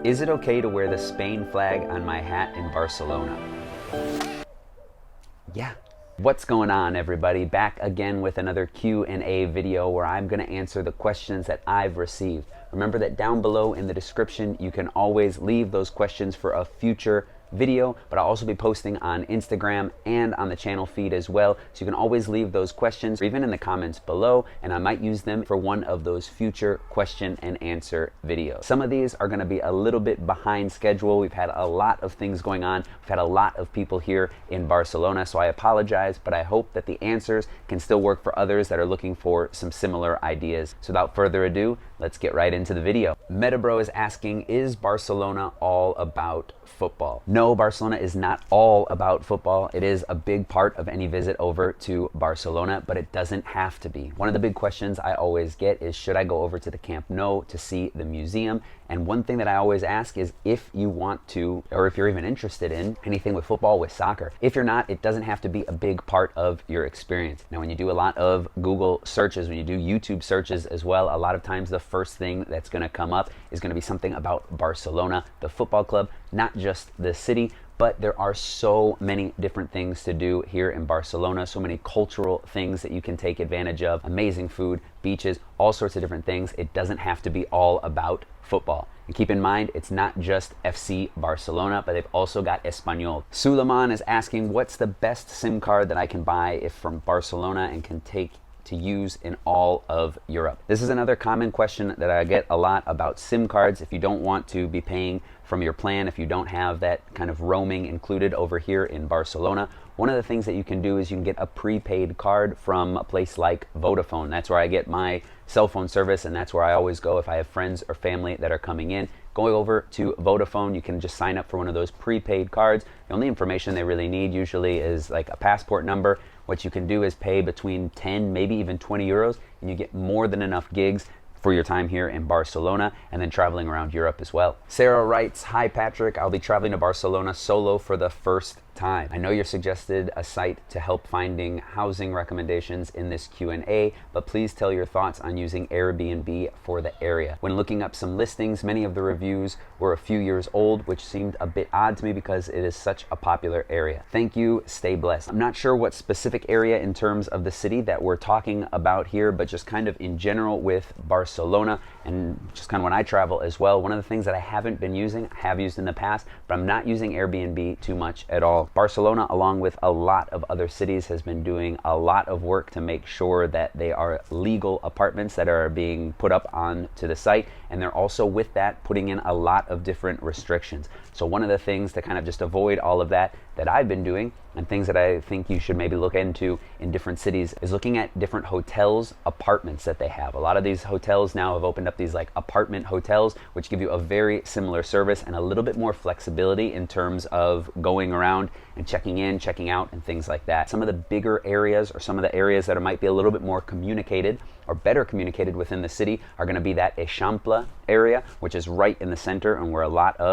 Is it okay to wear the Spain flag on my hat in Barcelona? Yeah. What's going on, everybody? Back again with another Q&A video where I'm going to answer the questions that I've received. Remember that down below in the description you can always leave those questions for a future video, but I'll also be posting on Instagram and on the channel feed as well, so you can always leave those questions even in the comments below, and I might use them for one of those future question and answer videos. Some of these are going to be a little bit behind schedule. We've had a lot of things going on. We've had a lot of people here in Barcelona, so I apologize, but I hope that the answers can still work for others that are looking for some similar ideas. So without further ado, let's get right into the video. Metabro is asking, is Barcelona all about football? No, Barcelona is not all about football. It is a big part of any visit over to Barcelona, but it doesn't have to be. One of the big questions I always get is, should I go over to the Camp Nou to see the museum? And one thing that I always ask is, if you want to, or if you're even interested in anything with football, with soccer. If you're not, it doesn't have to be a big part of your experience. Now, when you do a lot of Google searches, when you do YouTube searches as well, a lot of times the first thing that's going to come up is going to be something about Barcelona, the football club, not just the city. But there are so many different things to do here in Barcelona, so many cultural things that you can take advantage of, amazing food, beaches, all sorts of different things. It doesn't have to be all about football. And keep in mind, it's not just FC Barcelona, but they've also got Espanyol. Suleiman is asking, what's the best SIM card that I can buy if from Barcelona and can take to use in all of Europe? This is another common question that I get a lot about SIM cards. If you don't want to be paying from your plan, if you don't have that kind of roaming included over here in Barcelona, one of the things that you can do is you can get a prepaid card from a place like Vodafone. That's where I get my cell phone service, and that's where I always go if I have friends or family that are coming in. Going over to Vodafone, you can just sign up for one of those prepaid cards. The only information they really need usually is like a passport number. What you can do is pay between 10, maybe even 20 euros, and you get more than enough gigs for your time here in Barcelona and then traveling around Europe as well. Sarah writes, hi Patrick, I'll be traveling to Barcelona solo for the first time. I know you suggested a site to help finding housing recommendations in this Q&A, but please tell your thoughts on using AirBnB for the area. When looking up some listings, many of the reviews were a few years old, which seemed a bit odd to me because it is such a popular area. Thank you, stay blessed. I'm not sure what specific area in terms of the city that we're talking about here, but just kind of in general with Barcelona and just kind of when I travel as well, one of the things that I haven't been using, I have used in the past, but I'm not using Airbnb too much at all. Barcelona, along with a lot of other cities, has been doing a lot of work to make sure that they are legal apartments that are being put up onto the site, and they're also with that putting in a lot of different restrictions. So one of the things to kind of just avoid all of that I've been doing, and things that I think you should maybe look into in different cities, is looking at different hotels, apartments that they have. A lot of these hotels now have opened up these like apartment hotels, which give you a very similar service and a little bit more flexibility in terms of going around and checking in, checking out, and things like that. Some of the bigger areas, or some of the areas that might be a little bit more communicated or better communicated within the city, are going to be that Eixample area, which is right in the center and where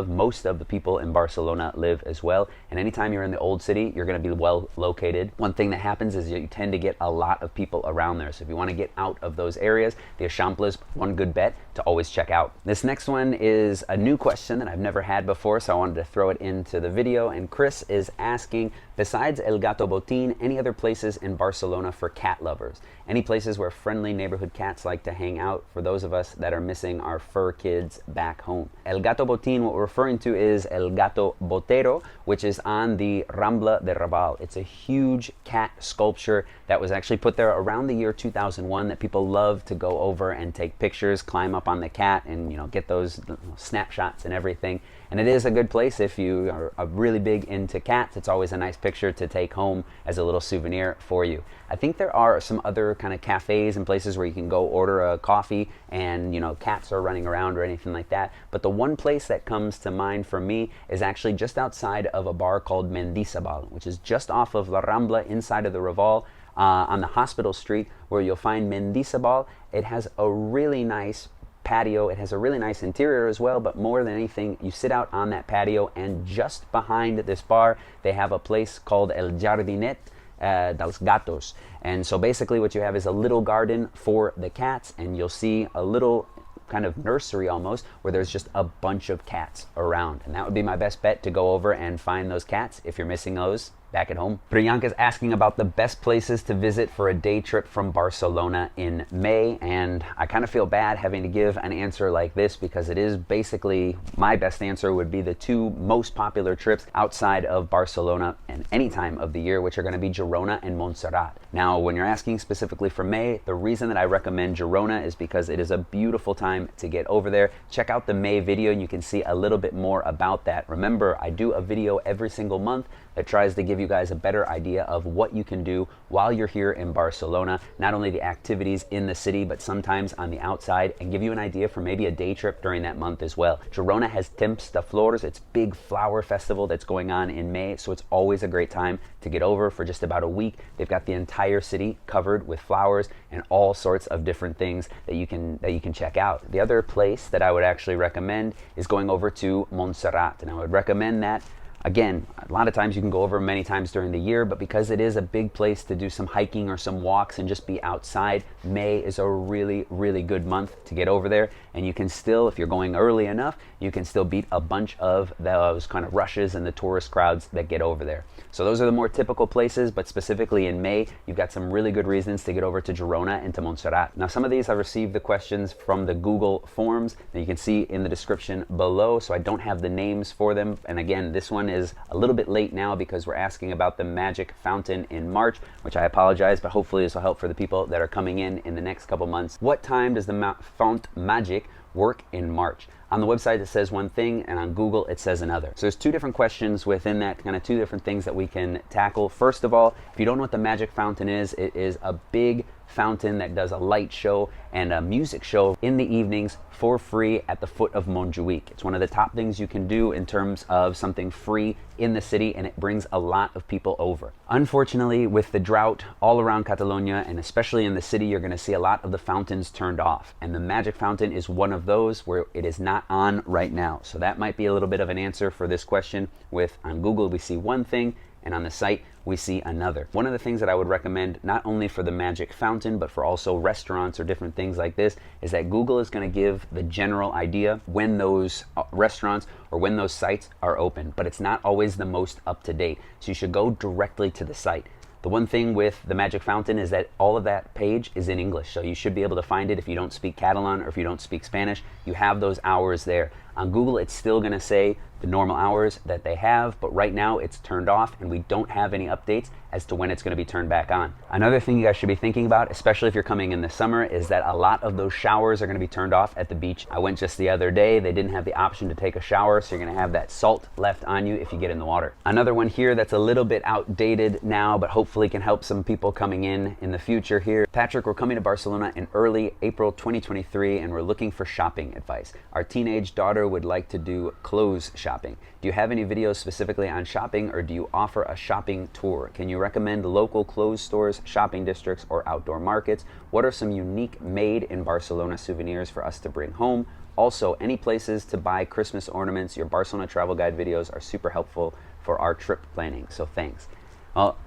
most of the people in Barcelona live as well. And anytime you're in the old city, you're going to be well located. One thing that happens is you tend to get a lot of people around there. So if you want to get out of those areas, the Eixample is one good bet to always check out. This next one is a new question that I've never had before, so I wanted to throw it into the video. And Chris is asking, besides El Gato Botín, any other places in Barcelona for cat lovers? Any places where friendly neighborhood cats like to hang out for those of us that are missing our fur kids back home? El Gato Botín, what we're referring to is El Gato Botero, which is on the Rambla de Raval. It's a huge cat sculpture that was actually put there around the year 2001 that people love to go over and take pictures, climb up on the cat, and get those snapshots and everything. And it is a good place if you are really big into cats. It's always a nice picture to take home as a little souvenir for you. I think there are some other kind of cafes and places where you can go order a coffee and cats are running around or anything like that. But the one place that comes to mind for me is actually just outside of a bar called Mendizabal, which is just off of La Rambla inside of the Raval, on the Hospital Street, where you'll find Mendizabal. It has a really nice patio. It has a really nice interior as well, but more than anything, you sit out on that patio, and just behind this bar, they have a place called El Jardinet dels Gatos. And so basically what you have is a little garden for the cats, and you'll see a little kind of nursery almost, where there's just a bunch of cats around. And that would be my best bet, to go over and find those cats if you're missing those back at home. Priyanka is asking about the best places to visit for a day trip from Barcelona in May, and I kind of feel bad having to give an answer like this, because it is basically, my best answer would be the two most popular trips outside of Barcelona and any time of the year, which are going to be Girona and Montserrat. Now, when you're asking specifically for May, the reason that I recommend Girona is because it is a beautiful time to get over there. Check out the May video and you can see a little bit more about that. Remember, I do a video every single month that tries to give you guys a better idea of what you can do while you're here in Barcelona, not only the activities in the city, but sometimes on the outside, and give you an idea for maybe a day trip during that month as well. Girona has Temps de Flors, its big flower festival that's going on in May, so it's always a great time to get over for just about a week. They've got the entire city covered with flowers and all sorts of different things that you can check out. The other place that I would actually recommend is going over to Montserrat, and I would recommend that. Again, a lot of times you can go over many times during the year, but because it is a big place to do some hiking or some walks and just be outside, May is a really, really good month to get over there. And you can still, if you're going early enough, you can still beat a bunch of those kind of rushes and the tourist crowds that get over there. So those are the more typical places, but specifically in May, you've got some really good reasons to get over to Girona and to Montserrat. Now, some of these I received the questions from the Google Forms that you can see in the description below, so I don't have the names for them. And again, this one is a little bit late now because we're asking about the magic fountain in March, which I apologize, but hopefully this will help for the people that are coming in the next couple months. What time does the Font Magic work in March? On the website it says one thing, and on Google it says another. So there's two different questions within that, kind of two different things that we can tackle. First of all, if you don't know what the magic fountain is, it is a big fountain that does a light show and a music show in the evenings for free at the foot of Montjuic. It's one of the top things you can do in terms of something free in the city, and it brings a lot of people over. Unfortunately, with the drought all around Catalonia, and especially in the city, you're going to see a lot of the fountains turned off, and the magic fountain is one of those where it is not on right now. So that might be a little bit of an answer for this question. With on Google we see one thing, and on the site we see another. One of the things that I would recommend, not only for the magic fountain, but for also restaurants or different things like this, is that Google is going to give the general idea when those restaurants or when those sites are open, but it's not always the most up to date. So you should go directly to the site. The one thing with the Magic Fountain is that all of that page is in English, so you should be able to find it if you don't speak Catalan or if you don't speak Spanish. You have those hours there. On Google, it's still going to say the normal hours that they have, but right now it's turned off and we don't have any updates as to when it's going to be turned back on. Another thing you guys should be thinking about, especially if you're coming in the summer, is that a lot of those showers are going to be turned off at the beach. I went just the other day, they didn't have the option to take a shower, so you're going to have that salt left on you if you get in the water. Another one here that's a little bit outdated now, but hopefully can help some people coming in the future here. Patrick, we're coming to Barcelona in early April 2023 and we're looking for shopping advice. Our teenage daughter would like to do clothes shopping. Do you have any videos specifically on shopping, or do you offer a shopping tour? Can you recommend local clothes stores, shopping districts, or outdoor markets? What are some unique made in Barcelona souvenirs for us to bring home? Also, any places to buy Christmas ornaments? Your Barcelona travel guide videos are super helpful for our trip planning, so thanks. Well,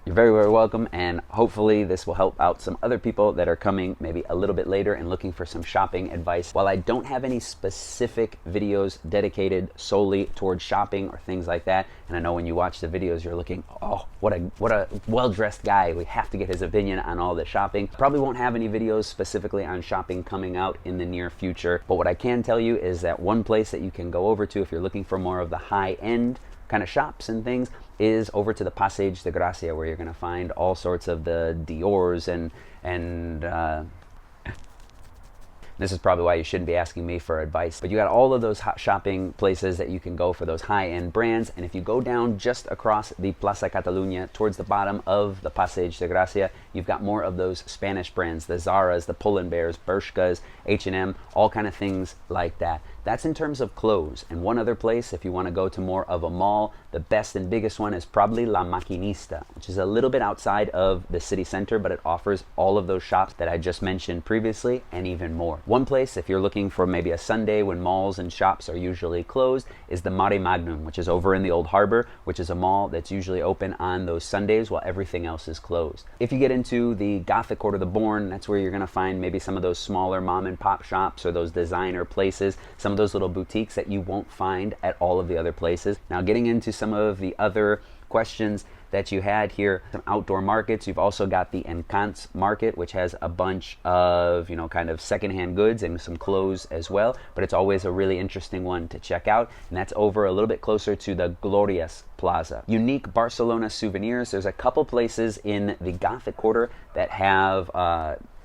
you're very, very welcome, and hopefully this will help out some other people that are coming maybe a little bit later and looking for some shopping advice. While I don't have any specific videos dedicated solely towards shopping or things like that, and I know when you watch the videos you're looking, oh, what a well-dressed guy, we have to get his opinion on all the shopping. Probably won't have any videos specifically on shopping coming out in the near future, but what I can tell you is that one place that you can go over to if you're looking for more of the high-end kind of shops and things is over to the Passeig de Gràcia, where you're going to find all sorts of the Diors and this is probably why you shouldn't be asking me for advice, but you got all of those hot shopping places that you can go for those high-end brands. And if you go down just across the Plaça Catalunya towards the bottom of the Passeig de Gràcia, you've got more of those Spanish brands, the Zaras, the Pull&Bears, Bershkas, H&M, all kind of things like that. That's in terms of clothes. And one other place, if you want to go to more of a mall, the best and biggest one is probably La Maquinista, which is a little bit outside of the city center, but it offers all of those shops that I just mentioned previously and even more. One place, if you're looking for maybe a Sunday when malls and shops are usually closed, is the Mare Magnum, which is over in the Old Harbor, which is a mall that's usually open on those Sundays while everything else is closed. If you get into the Gothic Quarter, the Bourne, that's where you're going to find maybe some of those smaller mom and pop shops or those designer places, some of those little boutiques that you won't find at all of the other places. Now, getting into some of the other questions that you had here, some outdoor markets. You've also got the Encants market, which has a bunch of, kind of secondhand goods and some clothes as well, but it's always a really interesting one to check out, and that's over a little bit closer to the Glorias Plaza. Unique Barcelona souvenirs. There's a couple places in the Gothic Quarter that have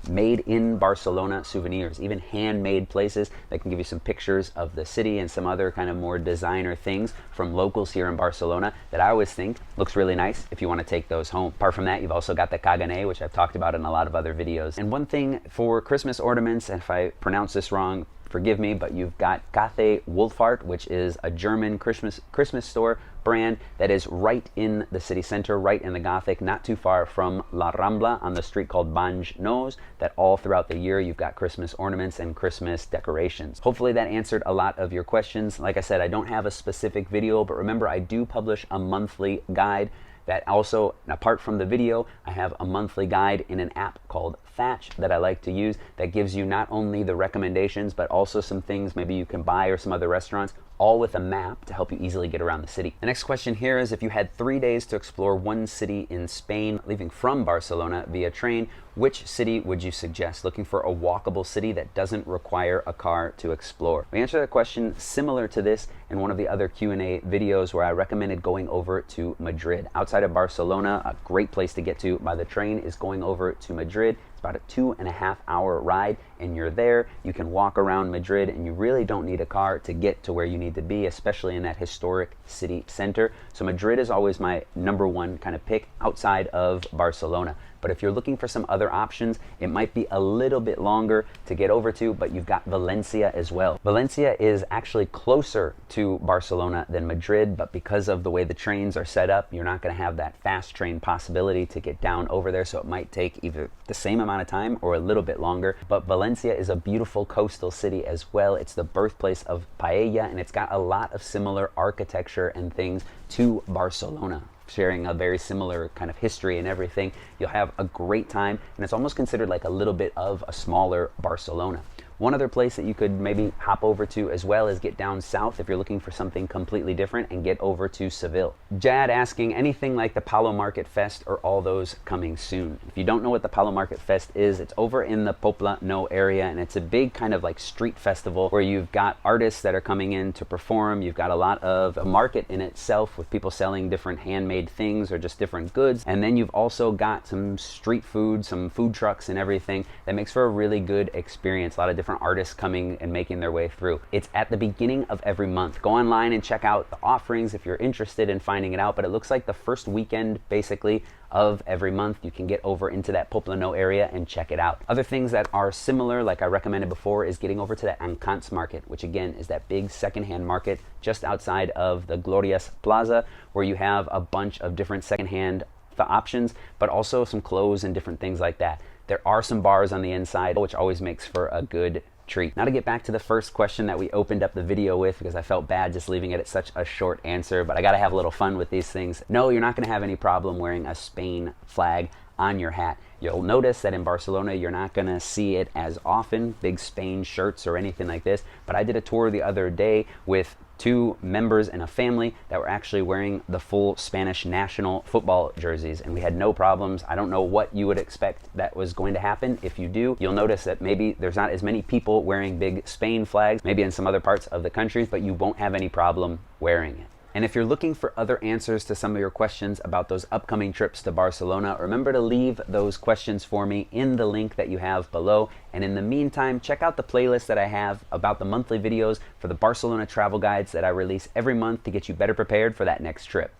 made in Barcelona souvenirs, even handmade places that can give you some pictures of the city and some other kind of more designer things from locals here in Barcelona that I always think looks really nice if you want to take those home. Apart from that, you've also got the Caganer, which I've talked about in a lot of other videos. And one thing for Christmas ornaments, and if I pronounce this wrong, forgive me, but you've got Café Wolfart, which is a German Christmas store brand that is right in the city center, right in the Gothic, not too far from La Rambla on the street called Banj Nos, that all throughout the year you've got Christmas ornaments and Christmas decorations. Hopefully that answered a lot of your questions. Like I said, I don't have a specific video, but remember, I do publish a monthly guide that also, apart from the video, I have a monthly guide in an app called Thatch that I like to use that gives you not only the recommendations, but also some things maybe you can buy or some other restaurants, all with a map to help you easily get around the city. The next question here is, if you had 3 days to explore one city in Spain, leaving from Barcelona via train, which city would you suggest? Looking for a walkable city that doesn't require a car to explore. We answered a question similar to this in one of the other Q&A videos where I recommended going over to Madrid. Outside of Barcelona, a great place to get to by the train is going over to Madrid. It's about a 2.5 hour ride, and you're there. You can walk around Madrid, and you really don't need a car to get to where you need to be, especially in that historic city center. So Madrid is always my #1 kind of pick outside of Barcelona. But if you're looking for some other options, it might be a little bit longer to get over to, but you've got Valencia as well. Valencia is actually closer to Barcelona than Madrid, but because of the way the trains are set up, you're not going to have that fast train possibility to get down over there, so it might take either the same amount of time or a little bit longer. But Valencia is a beautiful coastal city as well. It's the birthplace of paella, and it's got a lot of similar architecture and things to Barcelona, sharing a very similar kind of history and everything. You'll have a great time, and it's almost considered like a little bit of a smaller Barcelona. One other place that you could maybe hop over to as well is get down south if you're looking for something completely different, and get over to Seville. Jad asking, anything like the Palo Market Fest or all those coming soon? If you don't know what the Palo Market Fest is, it's over in the Pobla No area, and it's a big kind of like street festival where you've got artists that are coming in to perform. You've got a lot of a market in itself with people selling different handmade things or just different goods, and then you've also got some street food, some food trucks and everything that makes for a really good experience. A lot of different artists coming and making their way through. It's at the beginning of every month. Go online and check out the offerings if you're interested in finding it out, but it looks like the first weekend basically of every month you can get over into that Poplano area and check it out. Other things that are similar, like I recommended before, is getting over to that Encants market, which again is that big secondhand market just outside of the Glorias Plaza, where you have a bunch of different secondhand options, but also some clothes and different things like that. There are some bars on the inside, which always makes for a good treat. Now to get back to the first question that we opened up the video with, because I felt bad just leaving it at such a short answer, but I gotta have a little fun with these things. No, you're not gonna have any problem wearing a Spain flag on your hat. You'll notice that in Barcelona, you're not gonna see it as often, big Spain shirts or anything like this, but I did a tour the other day with 2 members in a family that were actually wearing the full Spanish national football jerseys, and we had no problems. I don't know what you would expect that was going to happen. If you do, you'll notice that maybe there's not as many people wearing big Spain flags, maybe in some other parts of the country, but you won't have any problem wearing it. And if you're looking for other answers to some of your questions about those upcoming trips to Barcelona, remember to leave those questions for me in the link that you have below. And in the meantime, check out the playlist that I have about the monthly videos for the Barcelona travel guides that I release every month to get you better prepared for that next trip.